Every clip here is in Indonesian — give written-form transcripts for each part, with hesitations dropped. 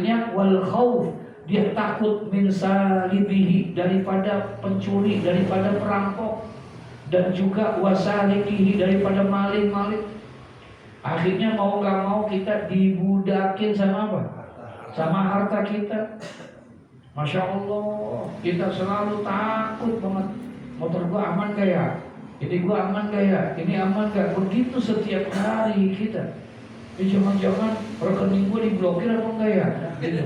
Akhirnya wal khauf, dia takut min salibihi, daripada pencuri, daripada perampok, dan juga wasalikihi, daripada maling-maling. Akhirnya mau gak mau kita dibudakin sama apa? Sama harta kita. Masya Allah, kita selalu takut banget. Motor gua aman gak ya? Ini gua aman gak ya? Ini aman gak? Begitu setiap hari kita. Ini jangan-jangan rekening gua diblokir apa enggak ya? Gitu.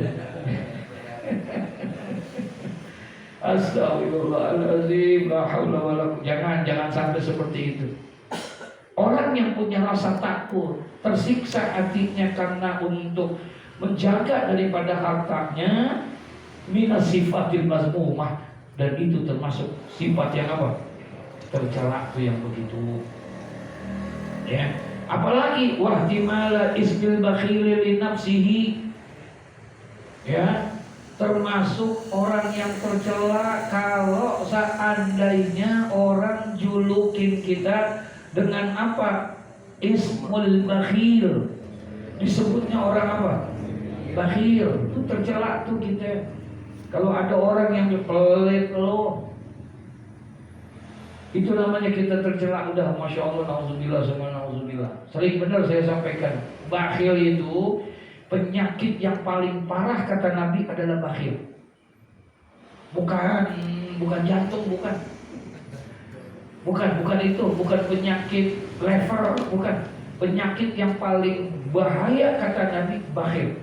Astagfirullahaladzim, la haula wala quwwata. Jangan sampai seperti itu. Orang yang punya rasa takut, tersiksa hatinya karena untuk menjaga daripada hartanya, minas sifatil mazmumah, dan itu termasuk sifat yang apa? Tercela itu yang begitu. Ya, apalagi wahtimala isbil bakhili li nafsihi. Ya, termasuk orang yang tercela kalau seandainya orang julukin kita dengan apa? Ismul bakhil. Disebutnya orang apa? Bakhil. Itu tercela tuh kita. Kalau ada orang yang pelit lo, itu namanya kita tercela. Udah, masya Allah, nauzubillah, semua nauzubillah. Sering benar saya sampaikan, bakhil itu penyakit yang paling parah kata Nabi adalah bakhil. Bukan jantung, bukan itu, bukan penyakit lever, bukan. Penyakit yang paling bahaya kata Nabi bakhil.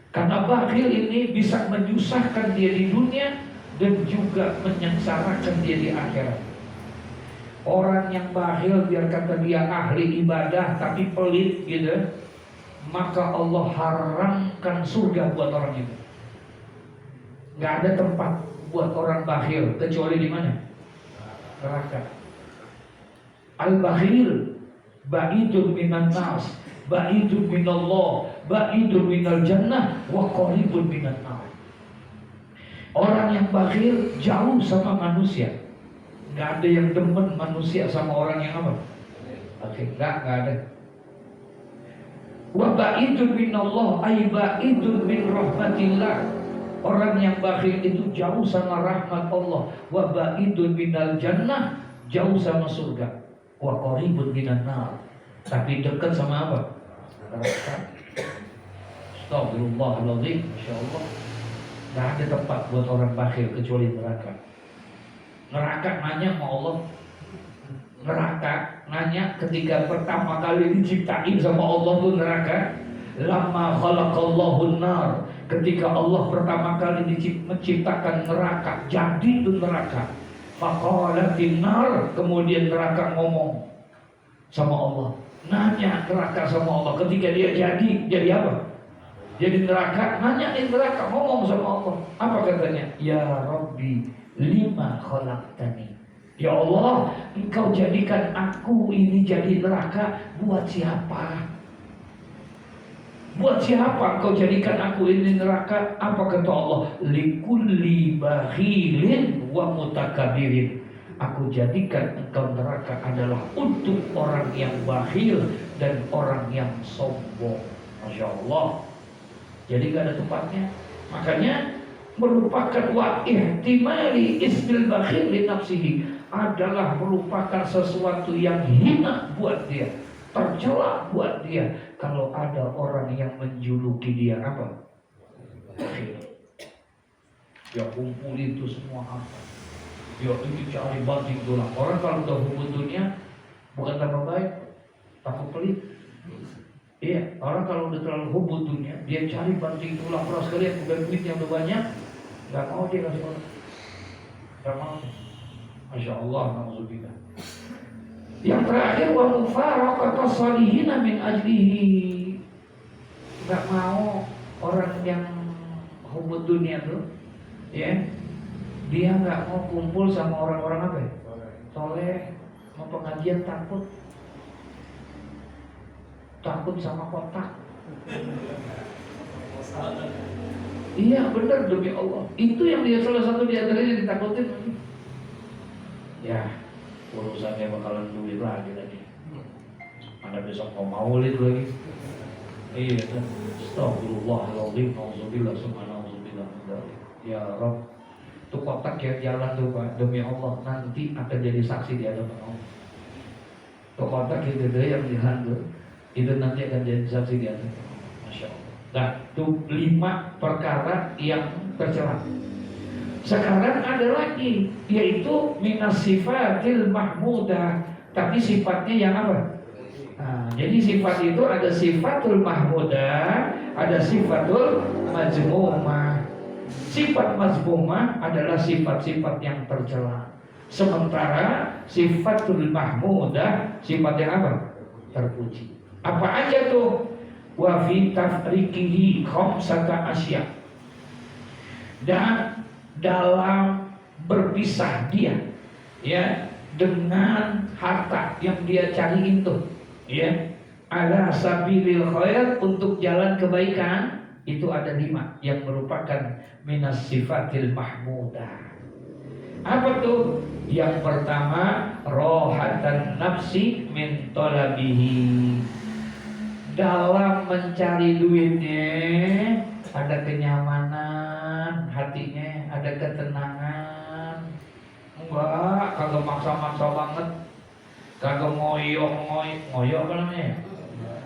Karena bakhil ini bisa menyusahkan dia di dunia dan juga menyengsarakan dia di akhirat. Orang yang bakhil, biar kata dia ahli ibadah tapi pelit gitu, maka Allah haramkan surga buat orang itu. Gak ada tempat buat orang bakhil kecuali di mana? Neraka. Al-bakhil ba'idun minan nas, ba'idun minallah, ba'idun minal jannah, wa qaribun minan nar. Orang yang bakhil jauh sama manusia. Gak ada yang demen manusia sama orang yang apa? Bakhil. Gak ada. Wa ba'idun minallah, ay ba'idun min rahmatillah. Orang yang bakhil itu jauh sama rahmat Allah. Wa ba'idun minal jannah, jauh sama surga. Wa qaribun minan nar, tapi dekat sama apa? Neraka. Astagfirullahaladzim, insyaallah. Gak ada tempat buat orang bakhil kecuali neraka. Neraka nanya sama Allah. Neraka nanya ketika pertama kali diciptain sama Allah tuh neraka. Lama khalaqallahu nar, ketika Allah pertama kali menciptakan neraka, jadi tuh neraka. Faqalatin nar, kemudian neraka ngomong sama Allah. Nanya neraka sama Allah ketika dia jadi apa? Jadi neraka, nanyain neraka, ngomong sama Allah. Apa katanya? Ya Rabbi, lima khalaqtani. Ya Allah, Engkau jadikan aku ini jadi neraka buat siapa? Buat siapa Engkau jadikan aku ini neraka? Apa kata Allah? Likulli bakhilin wa mutakabirin. Aku jadikan engkau neraka adalah untuk orang yang bakhil dan orang yang sombong. Masya Allah. Jadi gak ada tempatnya. Makanya merupakan wa ihtimali ismil bakhil li nafsihi, adalah merupakan sesuatu yang hina buat dia, tercela buat dia kalau ada orang yang menjuluki dia apa? Bakhil. Ya kumpul itu semua apa? Ya itu cari banting tulang. Orang kalau udah hubung dunia bukan tambah baik, takut pelit. Iya, orang kalau udah terlalu hubung dunia, dia cari banting tulang. Kalau sekalian udah duit yang udah banyak, nggak mau dia kasih orang. Nggak mau. Masya Allah, na'udzubillah. Yang terakhir, wa mufaraqata salihina min ajlihi. Nggak mau orang yang hubung dunia tuh, ya, dia nggak mau kumpul sama orang-orang apa ya? Soleh, mau pengajian takut sama kotak. Iya benar, demi Allah. Itu yang dia salah satu di antaranya ditakutin. Ya, urusannya bakalan duit lagi. Mana besok mau maulid lagi. Iya kan. Astagfirullahaladzim. Nauzubillah subhanallah. Ya Rob. Itu kotak yang jalan tuh Pak, demi Allah nanti akan jadi saksi di hadapan Allah. Itu kotak itu yang jalan tuh, itu nanti akan jadi saksi di hadapan Allah. Masya Allah. Nah, itu 5 perkara yang tercela. Sekarang ada lagi, yaitu minas sifatil mahmudah, tapi sifatnya yang apa? Nah, jadi sifat itu ada sifatul mahmudah, ada sifatul majmumah. Sifat mazmumah adalah sifat-sifat yang tercela. Sementara sifatul mahmudah sifat yang apa? Terpuji. Apa aja tuh? Wa fi tafriqihi khamsata asya. Dan dalam berpisah dia ya dengan harta yang dia cari itu ya ala sabilil khair, untuk jalan kebaikan, itu ada 5 yang merupakan minas sifatil mahmudah. Apa tuh? Yang pertama, rohatan nafsi min talabihi. Dalam mencari duitnya ada kenyamanan hatinya, ada ketenangan. Enggak, kagak maksa-maksa banget, kagak ngoyo apa namanya?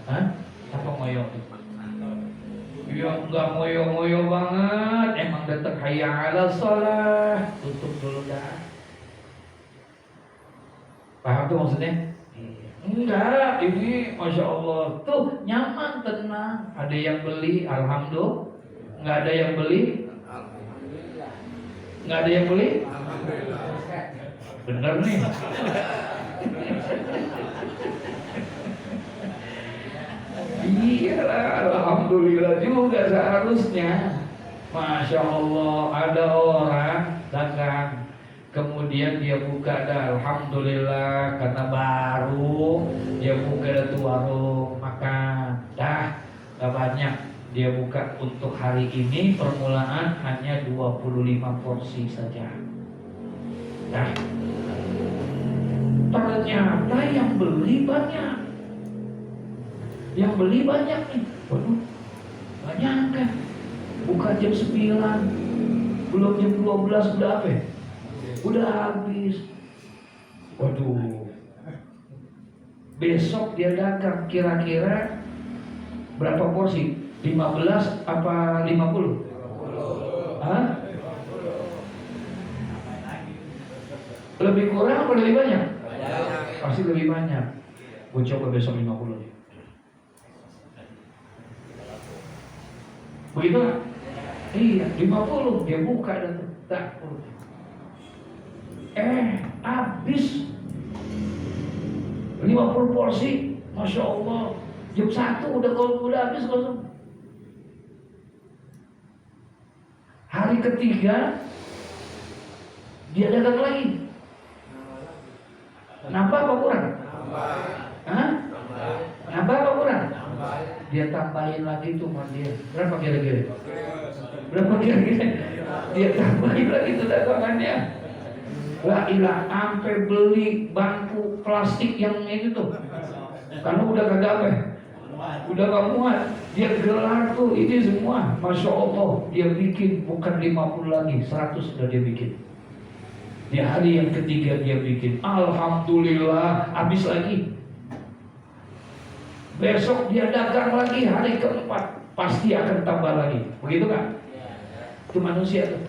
Hah? Apa ngoyo? Ya enggak ngoyo-ngoyo banget, emang datang hayya 'ala shalah, tutup dulu dah. Paham tuh maksudnya? Enggak, ini Masya Allah tuh nyaman, tenang. Ada yang beli, alhamdulillah. Enggak ada yang beli, enggak ada yang beli. Bener nih. Iyalah, alhamdulillah juga seharusnya. Masya Allah, ada orang dagang, kemudian dia buka dah, alhamdulillah, karena baru dia buka dah tuh warung makan, dah gak banyak. Dia buka untuk hari ini permulaan hanya 25 porsi saja. Nah, ternyata yang beli banyak. Yang beli banyak nih. Waduh, gak nyangka. Buka jam 9, belum jam 12 udah apa ya? Udah habis. Waduh. Besok dia dagang kira-kira berapa porsi? 15 apa 50? Hah? Lebih kurang apa lebih banyak? Pasti lebih banyak. Gue coba besok 50 nih. Begitu gak? Iya, 50 dia buka dan tak. Habis 50 porsi, Masya Allah. Jam 1 udah habis langsung. Hari ketiga dia dagang lagi. Nambah apa kurang? Hah? Nambah apa kurang? Dia tambahin lagi tuh sama dia. Berapa kira-kira? Dia tambahin lagi tuh dagangannya. La ilah, sampai beli bangku plastik yang itu tuh. Karena udah kagak apa, udah gak muat. Dia gelar tuh ini semua. Masya Allah, dia bikin bukan 50 lagi, 100 sudah dia bikin. Di hari yang ketiga dia bikin, alhamdulillah, habis lagi. Besok dia dagang lagi, hari keempat pasti akan tambah lagi. Begitu kan? Itu manusia tuh.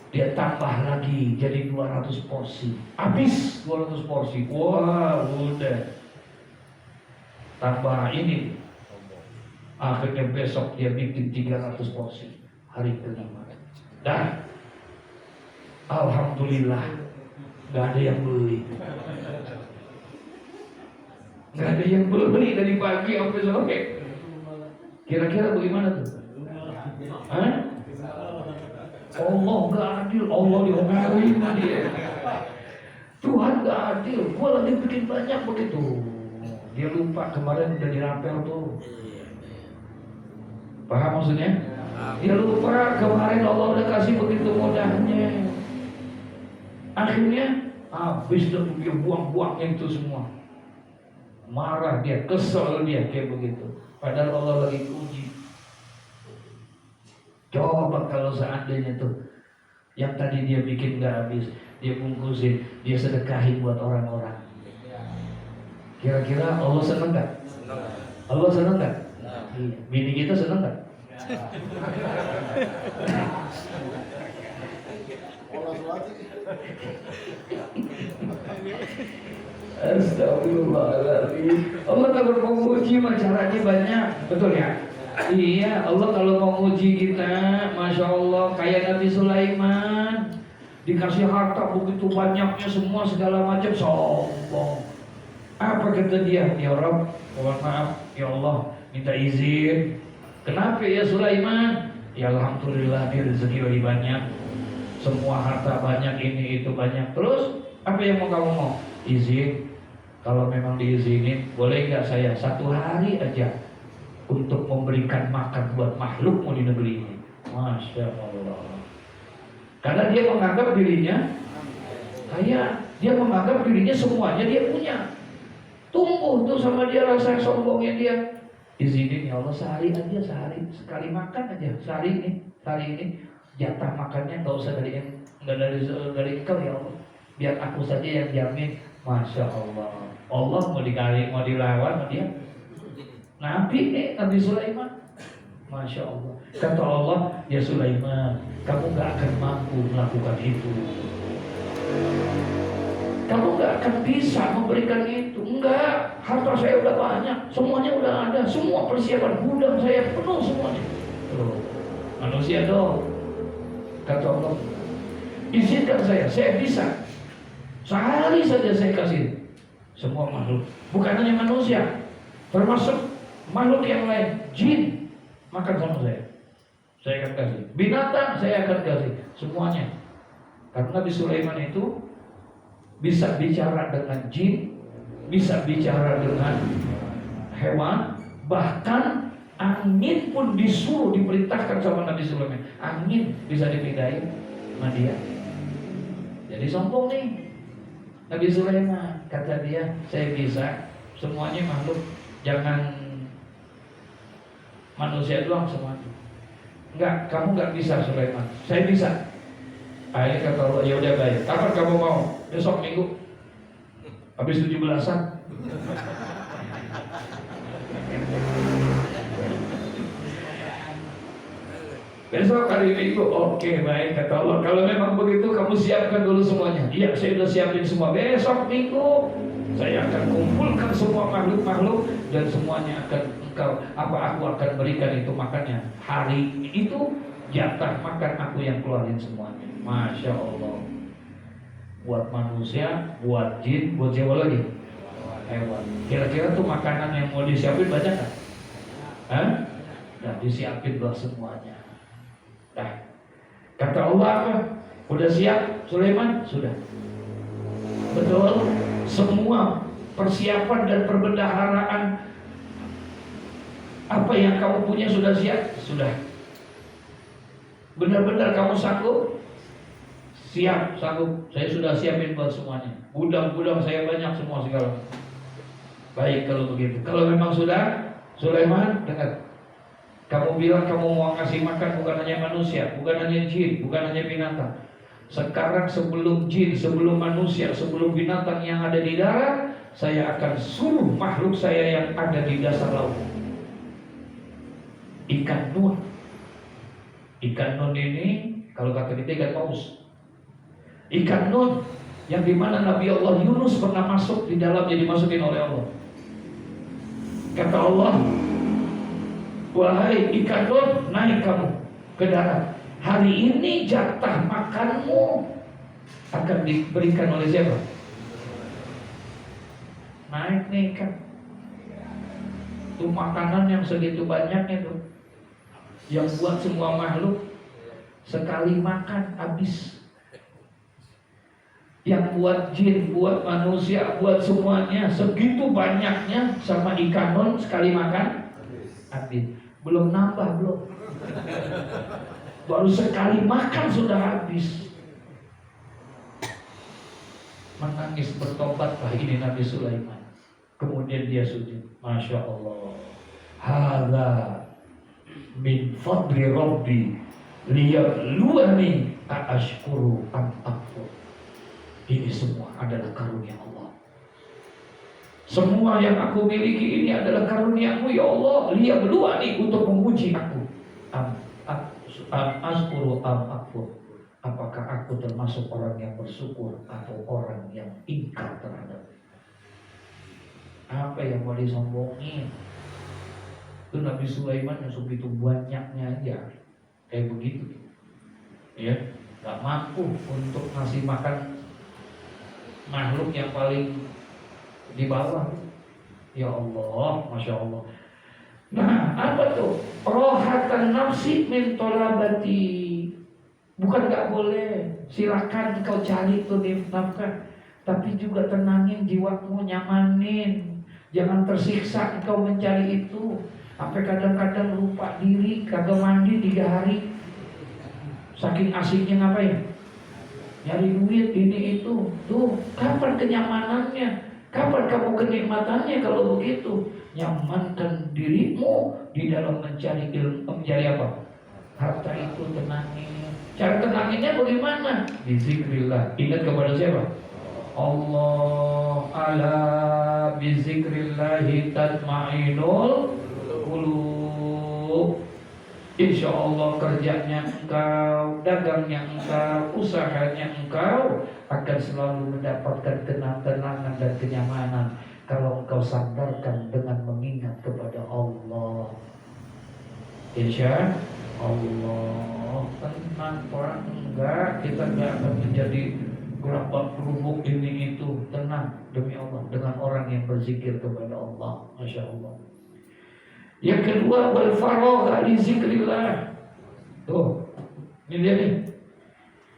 Dia tambah lagi jadi 200 porsi. Habis 200 porsi. Wah, udah. Tambah ini. Akhirnya besok dia bikin 300 porsi. Hari kelima. Dan alhamdulillah gak ada yang beli. Gak ada yang beli dari pagi sampai sore. Kira-kira bagaimana tuh? Hah? Allah gak adil, Allah diomelin dia. Tuhan gak adil, gua lagi bikin banyak begitu. Dia lupa kemarin udah dirapel tuh. Paham maksudnya? Dia lupa kemarin Allah udah kasih begitu mudahnya. Akhirnya habis dan dia buang-buang itu semua. marah dia, kesel dia kayak begitu. Padahal Allah lagi uji. Coba kalau seandainya tuh yang tadi dia bikin gak habis, dia bungkusin, dia sedekahin buat orang-orang. Kira-kira Allah seneng gak? Allah seneng gak? Iya. Bini kita seneng gak? Astagfirullahaladzim. Allah kalau mau uji caranya banyak, betul ya? Iya, Allah kalau mau uji kita, Masya Allah, kayak Nabi Sulaiman, dikasih harta begitu banyaknya semua segala macam, sombong. Apa kata dia? Ya Rabb, mohon maaf, ya Allah, minta izin. Kenapa ya Sulaiman? Ya Alhamdulillah, dia rezeki lagi banyak, semua harta banyak, ini itu banyak. Terus apa yang mau kamu mau? Izin. Kalau memang diizinin, boleh nggak saya 1 hari aja untuk memberikan makan buat makhlukmu di negeri ini? Masya Allah. Karena dia menganggap dirinya kaya, dia menganggap dirinya semuanya dia punya. Tumbuh tuh sama dia rasa sombongnya dia. Izinin ya Allah sehari aja, sehari sekali makan aja, sehari ini jatah makannya nggak usah dari engkau ya Allah, biar aku saja yang jamin. Masya Allah. Allah mau dikali, mau dilawan dia. Nabi Sulaiman. Masya Allah. Kata Allah, ya Sulaiman, kamu gak akan mampu melakukan itu. Kamu gak akan bisa memberikan itu. Enggak, harta saya udah banyak, semuanya udah ada, semua persiapan gudang saya penuh semuanya. Tuh, manusia dong. Kata Allah, izinkan saya bisa. Sehari saja saya kasih semua makhluk, bukan hanya manusia, termasuk makhluk yang lain, jin, makan sama saya akan kasih. Binatang saya akan kasih, semuanya. Karena Nabi Sulaiman itu bisa bicara dengan jin, bisa bicara dengan hewan, bahkan angin pun disuruh, diperintahkan sama Nabi Sulaiman. Angin bisa dipindahin sama dia. Jadi sombong nih Nabi Sulaiman, kata dia, saya bisa semuanya makhluk, jangan manusia doang semuanya. Enggak, kamu enggak bisa Sulaiman, saya bisa. Akhirnya kata Allah, ya udah baik. Kapan kamu mau? Besok minggu, habis 17-an. Besok hari Minggu, oke baik kata Allah. Kalau memang begitu kamu siapkan dulu semuanya. Iya, saya sudah siapin semua. Besok Minggu saya akan kumpulkan semua makhluk-makhluk dan semuanya akan aku akan berikan itu makannya. Hari itu jatah makan aku yang keluarin semuanya. Masya Allah. Buat manusia, buat jin, buat siapa lagi? Hewan. Kira-kira tuh makanan yang mau disiapin banyak kan? Hah? Dan disiapin buat semuanya. Nah, kata Allah apa? Udah siap Sulaiman? Sudah. Betul. Semua persiapan dan perbendaharaan apa yang kamu punya sudah siap? Sudah. Benar-benar kamu sanggup? Siap, sanggup. Saya sudah siapin buat semuanya. Gudang-gudang saya banyak semua segala. Baik kalau begitu. Kalau memang sudah, Sulaiman dengar. Kamu bilang kamu mau ngasih makan bukan hanya manusia, bukan hanya jin, bukan hanya binatang. Sekarang sebelum jin, sebelum manusia, sebelum binatang yang ada di darat, saya akan suruh makhluk saya yang ada di dasar laut. Ikan nun. Ikan nun ini, kalau kata kita ikan paus. Ikan nun yang dimana Nabi Allah Yunus pernah masuk di dalamnya, dimasukin oleh Allah. Kata Allah, wahai ikan nun, naik kamu ke darat. Hari ini jatah makanmu akan diberikan oleh siapa? Naik nih ikan. Itu makanan yang segitu banyaknya tuh, yang buat semua makhluk sekali makan habis. Yang buat jin, buat manusia, buat semuanya segitu banyaknya sama ikan nun sekali makan habis. Belum nambah, belum. Baru sekali makan sudah habis. Menangis bertobatlah ini Nabi Sulaiman. Kemudian dia sujud. Masya Allah. Hadza min fadli Rabbi liyabluwani aashkuru am akfur. Ini semua adalah karunia Allah. Semua yang aku miliki ini adalah karuniamu ya Allah. Liyabluwani, untuk menguji aku. Am ashkuru am akfur. Apakah aku termasuk orang yang bersyukur atau orang yang ingkar terhadap? Apa yang mau disombongin? Itu Nabi Sulaiman yang sebegitu banyaknya aja kayak begitu, ya, nggak mampu untuk ngasih makan makhluk yang paling di bawah. Ya Allah, masya Allah. Nah, apa tuh? Rohatan nafsi min tolabati. Bukan nggak boleh, silakan kau cari tuh nafkah, tapi juga tenangin jiwamu, nyamanin. Jangan tersiksa engkau mencari itu. Sampai kadang-kadang lupa diri, kagak mandi 3 hari. Saking asiknya ngapain? Nyari duit ini itu. Tuh, kapan kenyamanannya? Kapan kamu kenikmatannya kalau begitu? Nyamankan dirimu di dalam mencari ilmu, mencari apa? Harta itu tenangin. Cara tenanginnya bagaimana? Bizikrillah. Ingat kepada siapa? Allah. Ala bizikrillahi tatmainul qulub. Insya Allah kerjanya engkau, dagangnya engkau, usahanya engkau akan selalu mendapatkan ketenangan dan kenyamanan kalau engkau sandarkan dengan mengingat kepada Allah. Insya Allah tenang, orang enggak, kita enggak akan menjadi gerabak kerubuk ini itu. Tenang demi Allah dengan orang yang berzikir kepada Allah. Masya Allah. Yang kedua, wal faragha li zikrillah. Tuh, ini dia nih.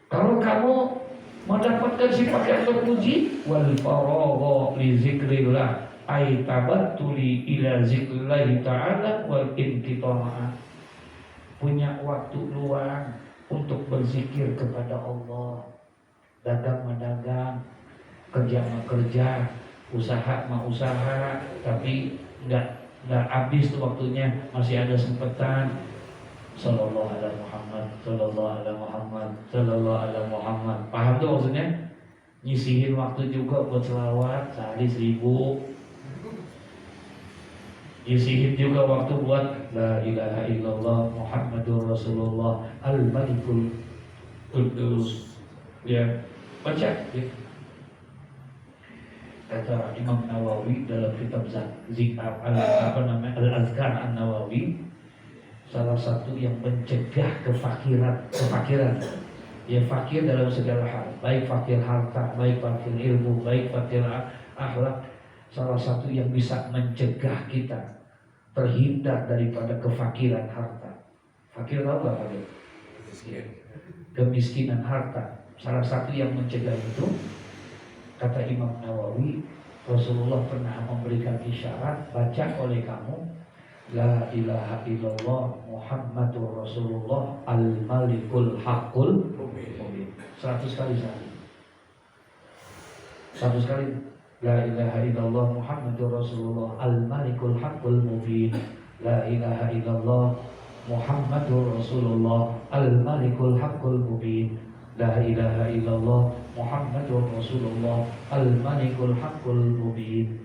Kalau kamu mendapatkan sifat yang terpuji, wal faragha li zikrillah, ay tabattuli ila zikrillah ta'ala wal inqita'ah. Punya waktu luang untuk berzikir kepada Allah. Dagang mendagang, kerja kerja, usaha usaha, tapi enggak habis tuh waktunya, masih ada sempetan. Sallallahu alaihi Muhammad, sallallahu alaihi Muhammad, sallallahu alaihi Muhammad. Paham tuh maksudnya? Nyisihin waktu juga buat selawat sehari 1000. Nyisihin juga waktu buat la ilaha illallah Muhammadur Rasulullah al-Malikul Qudus. Ya, baca ya. Kata Imam Nawawi dalam kitab Al-Azkar An-Nawawi, salah satu yang mencegah kefakiran. Ya, fakir dalam segala hal, baik fakir harta, baik fakir ilmu, baik fakir akhlak. Salah satu yang bisa mencegah kita terhindar daripada kefakiran harta. Fakir tahu gak fakir? Kemiskinan harta. Salah satu yang mencegah itu, kata Imam Nawawi, Rasulullah pernah memberikan isyarat, baca oleh kamu la ilaha illallah Muhammadur Rasulullah al-Malikul Haqqul Mubin. 100 kali sehari. 100 kali. La ilaha illallah Muhammadur Rasulullah al-Malikul Haqqul Mubin. La ilaha illallah Muhammadur Rasulullah al-Malikul Haqqul Mubin. La ilaha illallah Muhammadur Rasulullah al-Malikul Haqqul Mubin.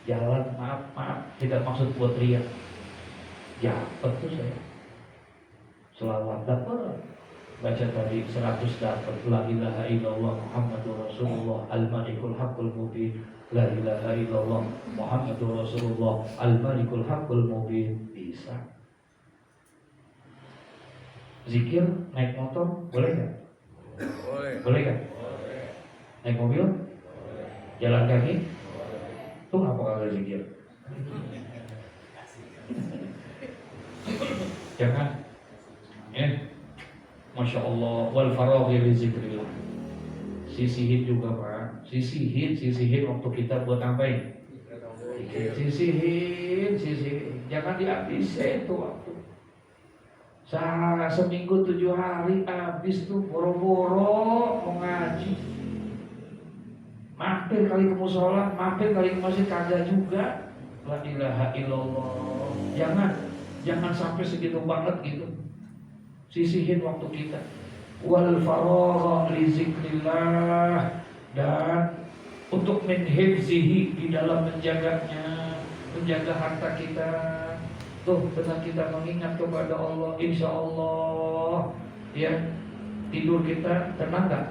Jalan, maaf, tidak maksud buat riak. Ya, betul saya. Selawat dapat. Baca tadi 100 dapat. La ilaha illallah Muhammadur Rasulullah al-Malikul Haqqul Mubin. La ilaha illallah Muhammadur Rasulullah al-Malikul Haqqul Mubin. Bisa. Zikir naik motor boleh nggak? Boleh kan? Naik mobil? Jalan kaki? Tuh apa kagak zikir? Jangan. Ya. Masya Allah. Wal faraghi li zikrillah. Sisihin juga Pak. Sisihin waktu kita buat ngapain? Sisihin. Jangan dihabisin tuh waktu. Seminggu 7 hari habis tuh boro-boro mau ngaji. mampir kali ke musola, mampir kali ke masjid, kagak juga. La ilaha illallah. Jangan sampai segitu banget gitu. Sisihin waktu kita. Wal faragha li zikrillah, dan untuk menhifzihi, di dalam menjaganya, menjaga harta kita. Tuh, dengan kita mengingat kepada Allah, insya Allah ya, tidur kita tenang gak?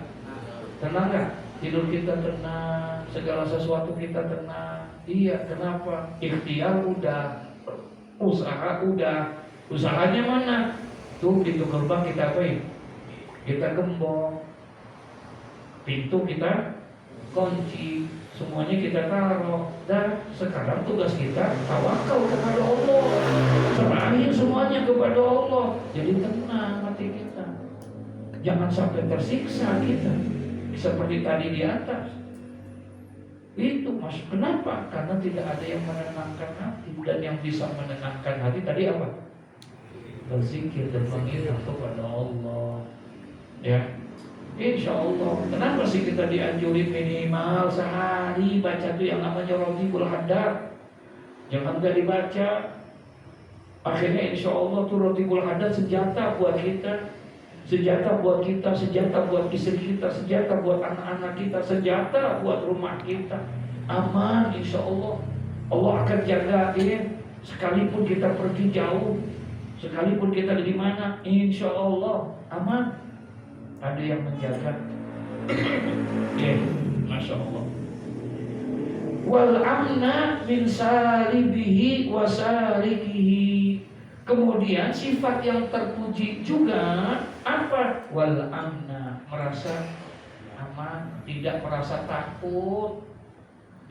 Tenang gak? Tidur kita tenang, segala sesuatu kita tenang. Iya, kenapa? Ikhtiar udah, usaha udah. Usahanya mana? Tuh, pintu gerbang kita apain? Kita gembok, pintu kita kunci, semuanya kita taruh. Dan sekarang tugas kita tawakal kepada Allah, serahin semuanya kepada Allah. Jadi tenang hati kita, jangan sampai tersiksa kita seperti tadi di atas. Itu mas, kenapa? Karena tidak ada yang menenangkan hati. Dan yang bisa menenangkan hati tadi apa? Berzikir dan mengingat kepada Allah. Ya, insya Allah. Kenapa sih kita dianjurin minimal sehari baca tuh yang namanya Rotibul Hadar? Jangan gak dibaca. Akhirnya insya Allah tuh Rotibul Hadar senjata buat kita, senjata buat kita, senjata buat istri kita, senjata buat anak-anak kita, senjata buat rumah kita. Aman insya Allah. Allah akan jagain. Sekalipun kita pergi jauh, sekalipun kita di mana, insya Allah aman. Ada yang menjaga. Ya, masya Allah. Wal amna min salibihi wa salikihi. Kemudian sifat yang terpuji juga apa? Wal amna, merasa aman, tidak merasa takut,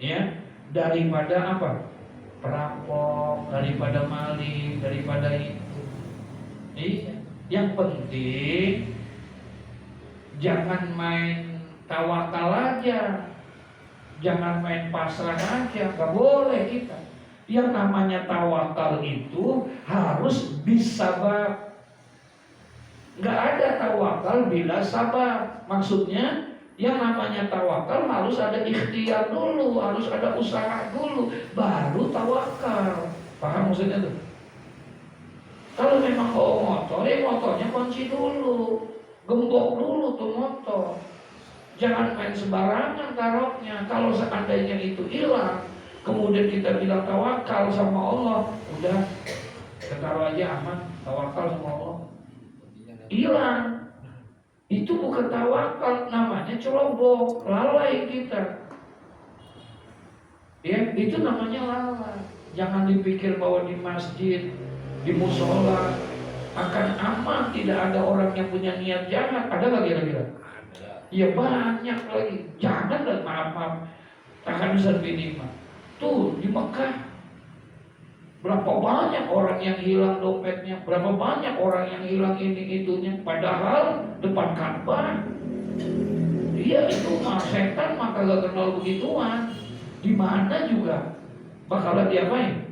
ya, daripada apa? Perampok, daripada maling, daripada itu. Iya. Yang penting jangan main tawakal aja, jangan main pasrah aja, gak boleh kita. Yang namanya tawakal itu harus bisabar. Gak ada tawakal bila sabar. Maksudnya yang namanya tawakal harus ada ikhtiar dulu, harus ada usaha dulu, baru tawakal. Paham maksudnya tuh? Kalau memang bawa motor, ya motornya kunci dulu, gembok dulu tuh motor. Jangan main sembarangan taruhnya. Kalau seandainya itu hilang, kemudian kita bilang tawakal sama Allah, udah kita taruh aja aman, tawakal sama Allah, hilang. Itu bukan tawakal, namanya ceroboh, lalai kita. Ya, itu namanya lalai. Jangan dipikir bahwa di masjid, di musola akan aman, tidak ada orang yang punya niat jahat. Ada nggak kira-kira? Ya banyak lagi. Jangan dan maaf, tahan servinima. Tuh di Mekah, berapa banyak orang yang hilang dompetnya, berapa banyak orang yang hilang ini itunya, padahal depan Ka'bah. Iya, itu mah setan maka gak kenal begituan. Di mana juga bakalan diapain?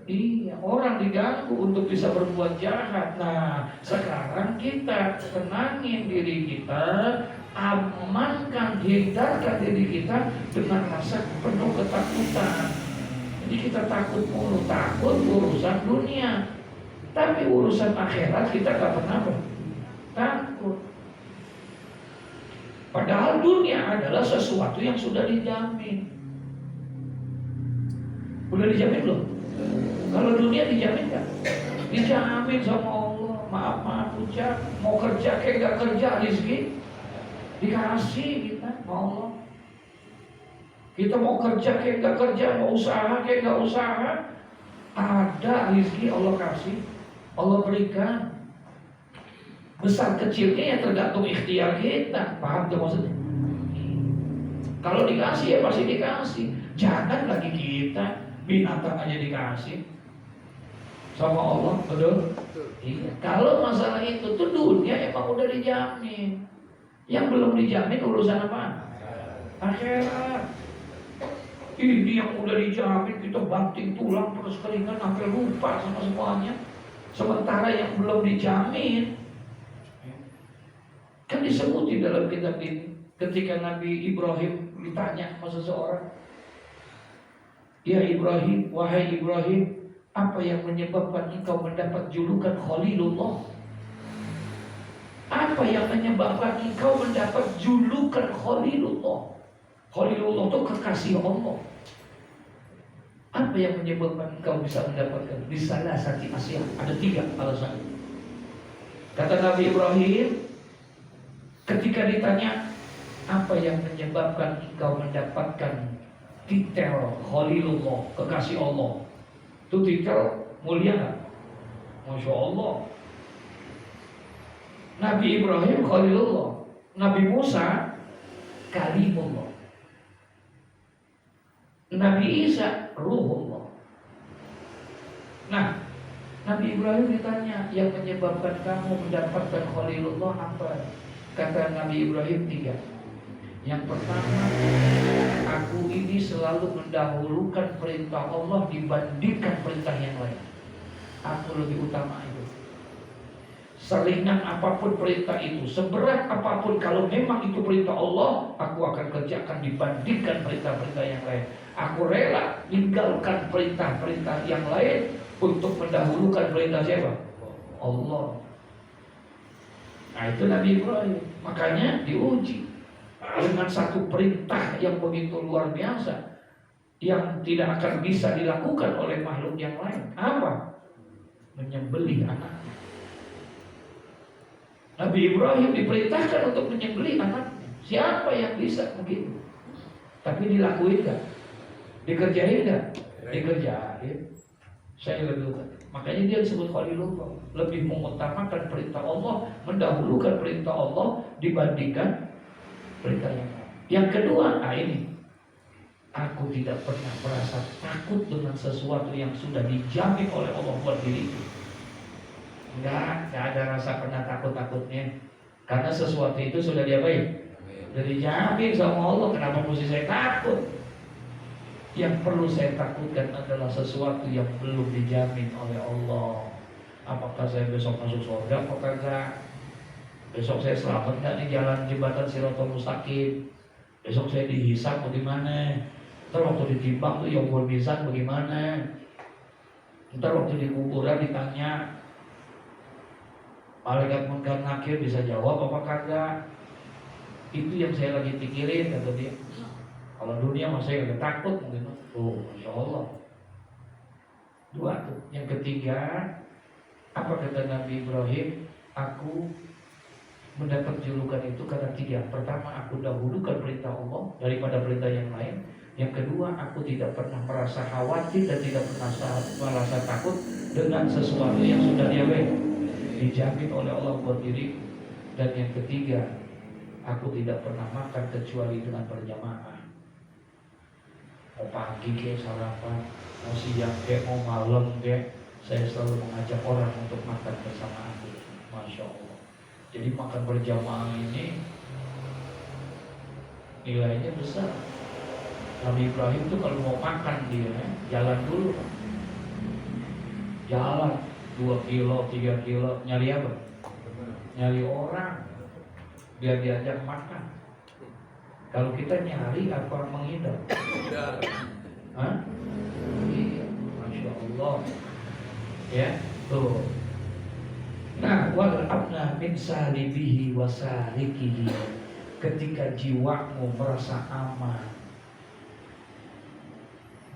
Iya, orang diganggu untuk bisa berbuat jahat. Nah, sekarang kita tenangin diri kita, amankan, hindarkan diri kita dengan rasa penuh ketakutan. Jadi kita takut mulu, takut urusan dunia, tapi urusan akhirat kita gak pernah takut. Padahal dunia adalah sesuatu yang sudah dijamin. Udah dijamin belum? Kalau dunia dijamin gak? Dijamin sama Allah. Maaf ucap, mau kerja kayak gak kerja, rezeki dikasih kita sama Allah. Kita mau kerja kayak gak kerja, mau usaha kayak gak usaha, ada rezeki Allah kasih, Allah berikan. Besar kecilnya ya tergantung ikhtiar kita. Paham tuh maksudnya? Kalau dikasih ya pasti dikasih. Jangan lagi kita, binatang aja dikasih sama Allah, betul? Iya. Kalau masalah itu tuh dunia emang udah dijamin. Yang belum dijamin urusan apa? Akhirat. Ini yang udah dijamin, kita banting tulang terus keringan sampai lupa sama semuanya. Sementara yang belum dijamin, kan disebut di dalam kitab ini, ketika Nabi Ibrahim ditanya sama seseorang, ya Ibrahim, wahai Ibrahim, apa yang menyebabkan engkau mendapat julukan Khalilullah? Apa yang menyebabkan engkau mendapat julukan Khalilullah? Khalilullah itu kekasih Allah. Apa yang menyebabkan engkau bisa mendapatkan? Di salah satu Asia ada 3 alasan. Kata Nabi Ibrahim, ketika ditanya apa yang menyebabkan engkau mendapatkan titel Khalilullah, kekasih Allah, itu titel mulia gak? Masya Allah. Nabi Ibrahim Khalilullah, Nabi Musa Kalimullah, Nabi Isa Ruhullah. Nah, Nabi Ibrahim ditanya, yang menyebabkan kamu mendapatkan Khalilullah apa? Kata Nabi Ibrahim 3. Yang pertama, aku ini selalu mendahulukan perintah Allah dibandingkan perintah yang lain. Aku lebih utama itu. Seringan apapun perintah itu, seberat apapun, kalau memang itu perintah Allah, aku akan kerjakan dibandingkan perintah-perintah yang lain. Aku rela tinggalkan perintah-perintah yang lain untuk mendahulukan perintah siapa? Allah. Nah itu Nabi Ibrahim. Makanya diuji dengan satu perintah yang begitu luar biasa, yang tidak akan bisa dilakukan oleh makhluk yang lain. Apa? Menyembelih anaknya. Nabi Ibrahim diperintahkan untuk menyembelih anaknya. Siapa yang bisa begitu? Tapi dilakuin gak? Dikerjain gak? Dikerjain. Saya lebih utama. Makanya dia disebut Khalilullah, lebih mengutamakan perintah Allah, mendahulukan perintah Allah dibandingkan perintah yang lain. Yang kedua, ini, aku tidak pernah merasa takut dengan sesuatu yang sudah dijamin oleh Allah buat diriku. Enggak ada rasa pernah takut-takutnya, karena sesuatu itu sudah diapain? Sudah dijamin sama Allah. Kenapa mesti saya takut? Yang perlu saya takutkan adalah sesuatu yang belum dijamin oleh Allah. Apakah saya besok masuk surga atau kagak? Besok saya selamat nggak di jalan jembatan Shirathul Mustaqim? Besok saya dihisab bagaimana? Ntar waktu ditimbang tuh yaumul mizan bagaimana? Ntar waktu di kuburan ditanya, malaikat munkar nakir bisa jawab apa kagak? Itu yang saya lagi pikirin, kata dia. Kalau dunia masih agak takut mungkin. Oh, Masya Allah. 2 tuh. Yang ketiga, apa kata Nabi Ibrahim? Aku mendapat julukan itu karena 3. Pertama, aku dahulukan perintah Allah daripada perintah yang lain. Yang kedua, aku tidak pernah merasa khawatir dan tidak pernah merasa takut dengan sesuatu yang sudah dijamin oleh Allah buat diri. Dan yang ketiga, aku tidak pernah makan kecuali dengan berjamaah. Mau pagi kayak sarapan, mau siang kayak mau malam kayak, saya selalu mengajak orang untuk makan bersama aku. Masya Allah. Jadi makan berjamaah ini nilainya besar. Nabi Ibrahim tuh kalau mau makan dia jalan dulu, jalan 2 kilo, 3 kilo, nyari apa? Nyari orang biar diajak makan. Kalau kita nyari apa menghindar? Hah? Iya, Masya Allah. Ya, tuh. Nah, wal abna min salibihi wa salikihi. Ketika jiwamu merasa aman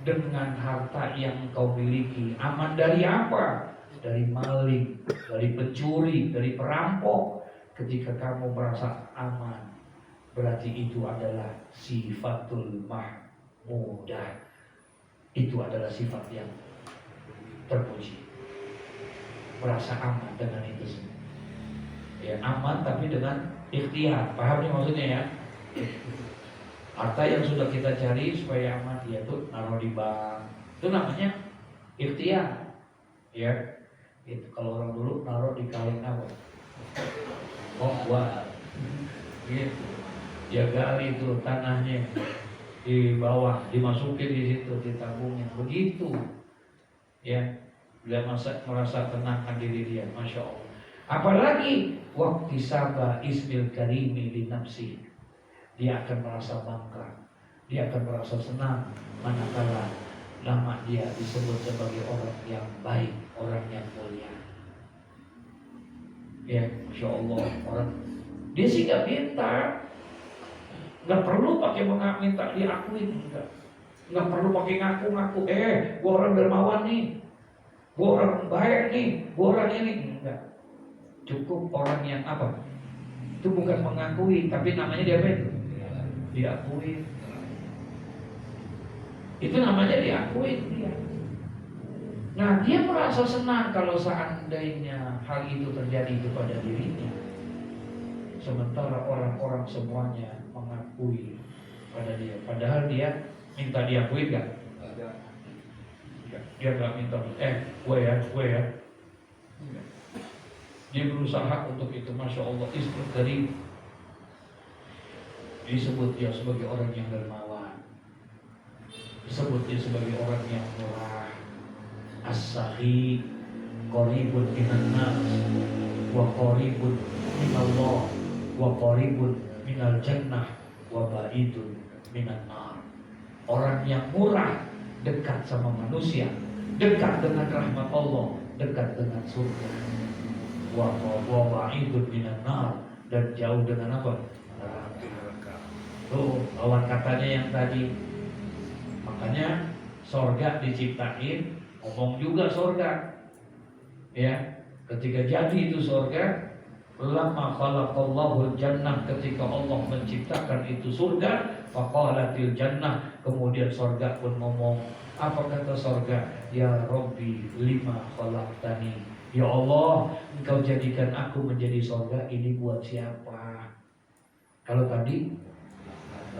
dengan harta yang kau miliki. Aman dari apa? Dari maling, dari pencuri, dari perampok. Ketika kamu merasa aman, berarti itu adalah sifatul mahmudah. Itu adalah sifat yang terpuji. Merasa aman dengan itu semua. Ya, aman tapi dengan ikhtiar. Paham nih maksudnya ya? Harta yang sudah kita cari supaya aman, yaitu naruh di bank. Itu namanya ikhtiar. Ya. Itu kalau orang dulu naruh di kaleng apa? Oh, buat. Gitu. Ya gali itu tanahnya di bawah, dimasukin di situ, ditabungin. Begitu. Ya. Dia merasa tenangkan diri dia, Masya Allah. Apalagi waktu sabah ismil karimi li nafsi, dia akan merasa bangga Dia akan merasa senang manakala nama dia disebut sebagai orang yang baik, orang yang mulia. Ya, Masya Allah, orang dia sih gak minta, gak perlu pakai minta diakuin, nggak perlu pakai ngaku-ngaku. Gua orang dermawan nih, gua orang baik nih, gua orang ini. Enggak. Cukup orang yang apa? Itu bukan mengakui, tapi namanya dia apa itu? Diakui. Itu namanya diakui dia. Nah, dia merasa senang kalau seandainya hal itu terjadi kepada dirinya. Sementara orang-orang semuanya mengakui pada dia. Padahal dia minta diakui gak? Dia gak minta, gue ya. Dia berusaha untuk itu. Masya Allah, istri dari disebut dia sebagai orang yang dermawan, disebut dia sebagai orang yang murah, as-sahi, qaribun minan nas, wa qaribun minallah, wa qaribun minal jannah, wa ba'idun minan nar. Orang yang murah, dekat sama manusia, dekat dengan rahmat Allah, dekat dengan surga. Wa ba'idun minan nar, dan jauh dengan apa? Neraka. Tuh, lawan katanya yang tadi. Makanya surga diciptain, ngomong juga surga. Ya, ketika jadi itu surga, lama khalaqallahu jannah, ketika Allah menciptakan itu surga, faqalatil jannah, kemudian surga pun ngomong. Apa kata surga? Ya Rabbi, lima khalaqtani. Ya Allah, Engkau jadikan aku menjadi surga ini buat siapa? Kalau tadi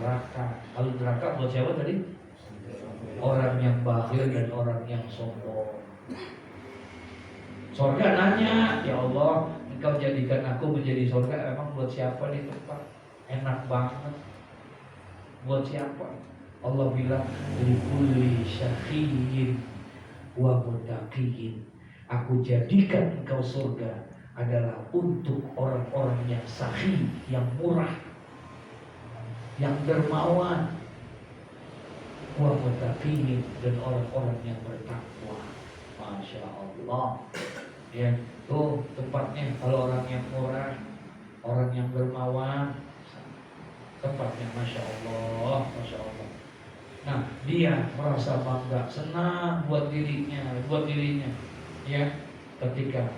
neraka. Kalau neraka buat siapa tadi? Orang yang bakhil dan orang yang sombong. Surga nanya, ya Allah, Engkau jadikan aku menjadi surga, emang buat siapa di tempat? Enak banget. Buat siapa? Allah bilang, likulli syaqiyyin wa muttaqiyyin. Aku jadikan engkau surga adalah untuk orang-orang yang sahih, yang murah, yang dermawan, wa muttaqiyyin, dan orang-orang yang bertakwa. Masya Allah. Ya, tuh tempatnya kalau orang yang murah, orang yang dermawan, tempatnya Masya Allah, Masya Allah. Nah, dia merasa bangga, senang buat dirinya, ya, ketika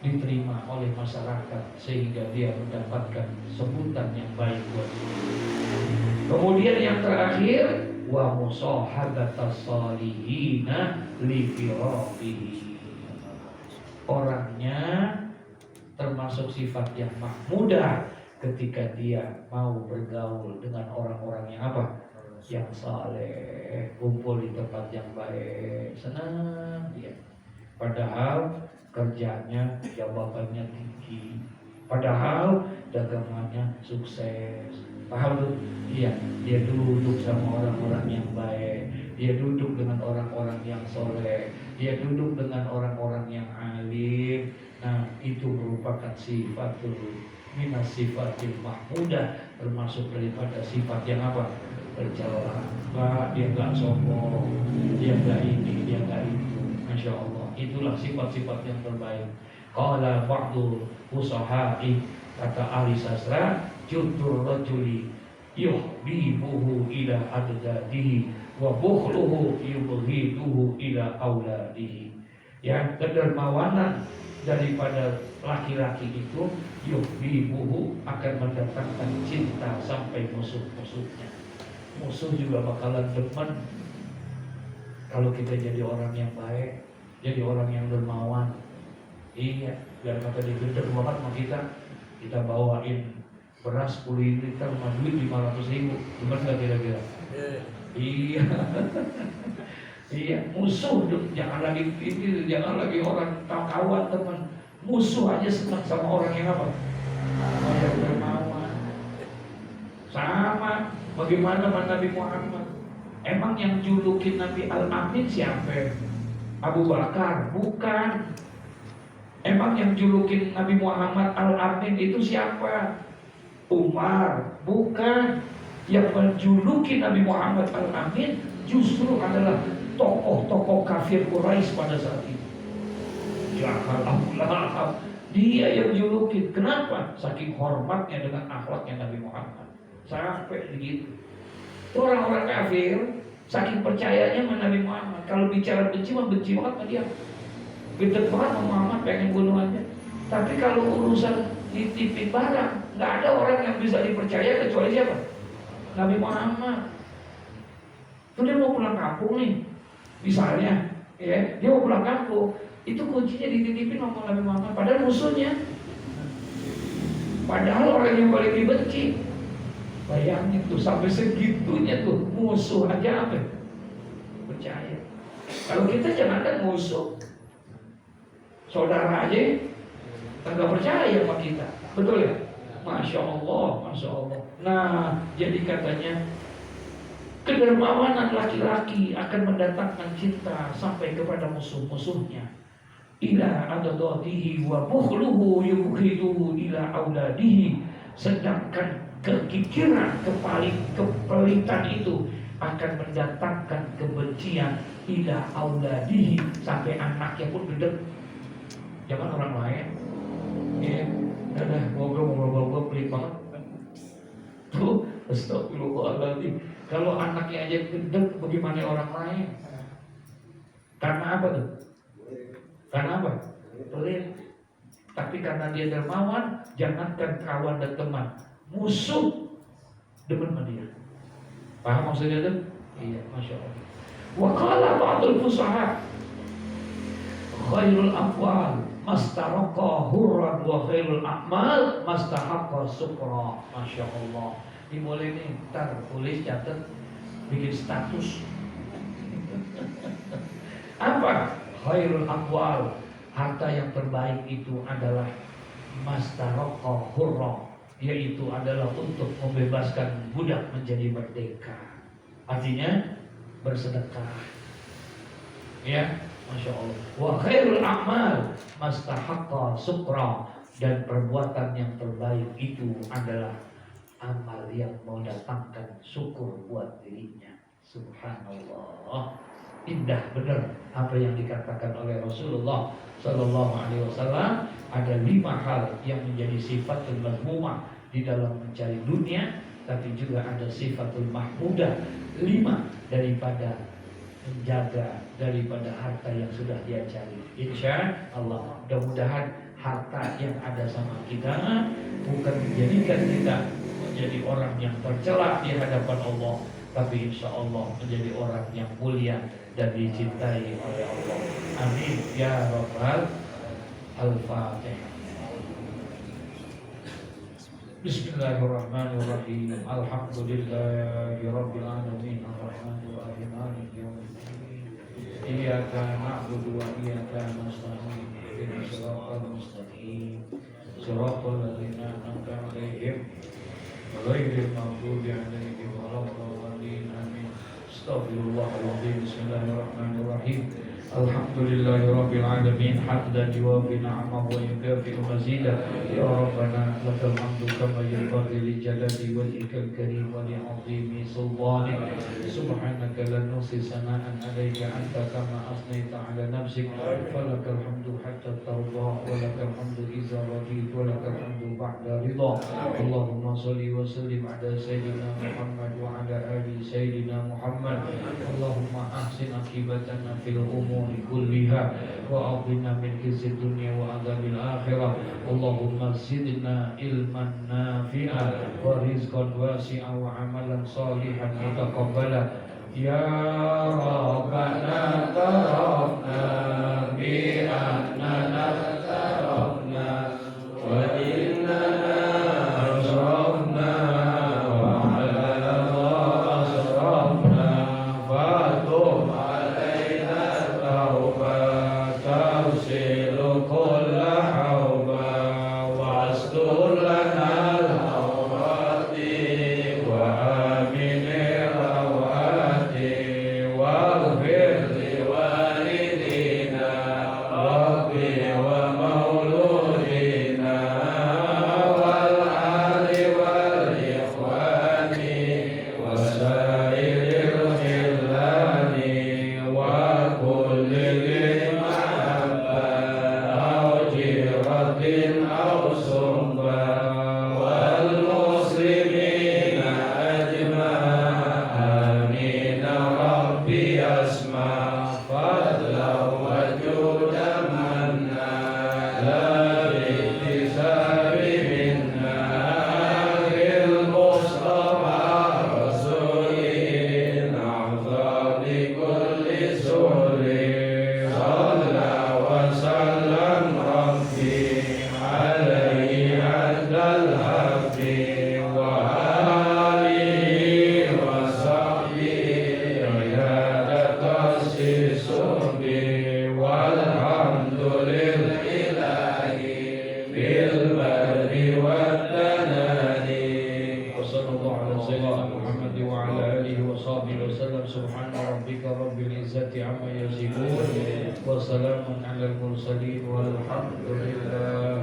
diterima oleh masyarakat sehingga dia mendapatkan sebutan yang baik buat dirinya. Kemudian yang terakhir, wa musahabatas salihina li firaqihi. Orangnya termasuk sifat yang mahmudah ketika dia mau bergaul dengan orang-orang yang apa? Yang saleh, kumpul di tempat yang baik, senang dia. Padahal kerjanya, jabatannya tinggi, padahal dagangannya sukses. Paham tuh? Iya, dia duduk sama orang-orang yang baik, dia duduk dengan orang-orang yang soleh, dia duduk dengan orang-orang yang alim. Nah, itu merupakan sifatul minas sifatil mahmudah, termasuk daripada sifat yang apa? Berjalan. Dia nggak sombong, dia nggak ini, dia nggak itu. Masya Allah, itulah sifat-sifat yang terbaik. Qala ba'du usaha'i, kata ahli sastra, jutur rajuli yuhbibuhu ila adadadihi wa bukhluhu yubghiduhu ila auladihi. Ya, kedermawanan daripada laki-laki itu yuhbibuhu, akan mendatangkan cinta sampai musuh-musuhnya. Musuh juga bakalan demen kalau kita jadi orang yang baik, jadi orang yang dermawan. Iya, biar kata dia gede banget sama kita bawain beras 10 liter sama duit 500.000, bener gak kira-kira? Iya. Iya, musuh jangan lagi orang kawan teman. Musuh aja senang sama orang yang apa? Orang yang dermawan. Sama bagaimana Nabi Muhammad? Emang yang julukin Nabi Al-Amin siapa? Abu Bakar? Bukan. Emang yang julukin Nabi Muhammad Al-Amin itu siapa? Umar? Bukan. Yang menjuluki Nabi Muhammad Al-Amin justru adalah tokoh-tokoh kafir Quraisy pada saat itu. Jahal, Abu Lahab, dia yang julukin. Kenapa? Saking hormatnya dengan akhlaknya Nabi Muhammad. Sampai begitu. Orang-orang kafir saking percayanya sama Nabi Muhammad. Kalau bicara benci banget sama dia. Gede banget sama Muhammad, pengen bunuh aja. Tapi kalau urusan nitipin barang, nggak ada orang yang bisa dipercaya kecuali siapa? Nabi Muhammad. Itu dia mau pulang kampung nih, misalnya, ya, dia mau pulang kampung, itu kuncinya dititipin sama Nabi Muhammad. Padahal musuhnya, padahal orang yang paling dibenci. Bayangin tuh sampai segitunya tuh musuh aja apa? Percaya. Kalau kita jangankan musuh, saudara aja nggak percaya sama kita, betul ya? Masya Allah, Masya Allah. Nah, jadi katanya kedermawanan laki-laki akan mendatangkan cinta sampai kepada musuh-musuhnya. Ila adadadihi wa bukhluhu yubkhiduhu ila auladihi. Sedangkan kekikiran, kepelitan itu akan mendatangkan kebencian ila auladihi, sampai anaknya pun gede. Jangan orang lain, ya, udah ngobrol pelit banget. Tuh, astagfirullahaladzim. Kalau anaknya aja gede, bagaimana orang lain? Karena apa tuh? Karena apa? Pelit. Tapi karena dia dermawan, jangankan kawan dan teman, musuh demen sama dia. Paham maksudnya tuh? Iya, Masya Allah. Wa qala ba'dul fusaha khairul aqwal mastaraqa hurran wa khairul a'mal mastahaqqa sukra. Masya Allah. Ini boleh nih, ntar tulis, catat, bikin status. Apa? Khairul aqwal, harta yang terbaik itu adalah mastaraqa hurran, yaitu adalah untuk membebaskan budak menjadi merdeka. Artinya bersedekah. Ya, Masya Allah. Wa khairul a'mal mastahaqqa sukra, dan perbuatan yang terbaik itu adalah amal yang mendatangkan syukur buat dirinya. Subhanallah. Indah benar apa yang dikatakan oleh Rasulullah Sallallahu Alaihi Wasallam. Ada 5 hal yang menjadi sifatul madhumah di dalam mencari dunia, tapi juga ada sifatul mahmudah, 5 daripada menjaga daripada harta yang sudah dia cari. Insya Allah, mudah-mudahan harta yang ada sama kita bukan menjadikan kita menjadi orang yang tercela di hadapan Allah, tapi insya Allah menjadi orang yang mulia dan dicintai oleh Allah. Amin ya rabbal al-fatihah. Bismillahirrahmanirrahim. Alhamdulillahi rabbil alamin. Arrahmanir rahim. Maliki yaumiddin. Iyyaka na'budu wa iyyaka nasta'in. Ihdinas siratal mustaqim. Siratal ladzina an'amta 'alaihim ghairil maghdubi 'alaihim waladdallin. Amin. Astaghfirullahaladzim. Bismillahirrahmanirrahim. Alhamdulillahi rabbil alamin. Hamdan yuwafi ni'amahu wa yukafi'u mazidah. Ya Rabbana lakal hamdu kama yanbaghi li jalali wajhikal karim wa li'azimi sultanik. Subhanaka la nuhsi sana'an 'alaika anta kama asnaita 'ala nafsik. Falakal hamdu hatta tarda wa lakal hamdu idza radit wa lakal hamdu ba'da ridha. Allahumma shalli wa sallim 'ala sayyidina Muhammad wa 'ala ali sayyidina Muhammad. Allahumma ahsin akibatana fil umuri kulliha wa a'tina min khizyid dunya wa adzabil akhirah. Allahumma zidna ilman nafi'a wa rizqan wasi'a wa amalan salihan mutaqabbala. Ya Rabbana tarafna bi annana tarafna wa innana asrafna wa ala asrafna fatum alaina tauba tawsilu kulla hawba wastur lana al-awrati wa aminir rawati waghfir li walidina rabbi wa maula أو سنبا والمسلمين أجمع آمين ربي أسمع فضلا وجودا منا لا باكتساب منا بالمصطفى رسول أعطى بكل سهل صلى وسلم ربي عليه عند الحق وآله وصحبه عيادة السب والحمد لله بالبر والتنادي وصلى الله على سيدنا محمد وعلى آله وصحبه وسلم سبحان ربك رب العزة عما يصفون وسلام على المرسلين والحمد لله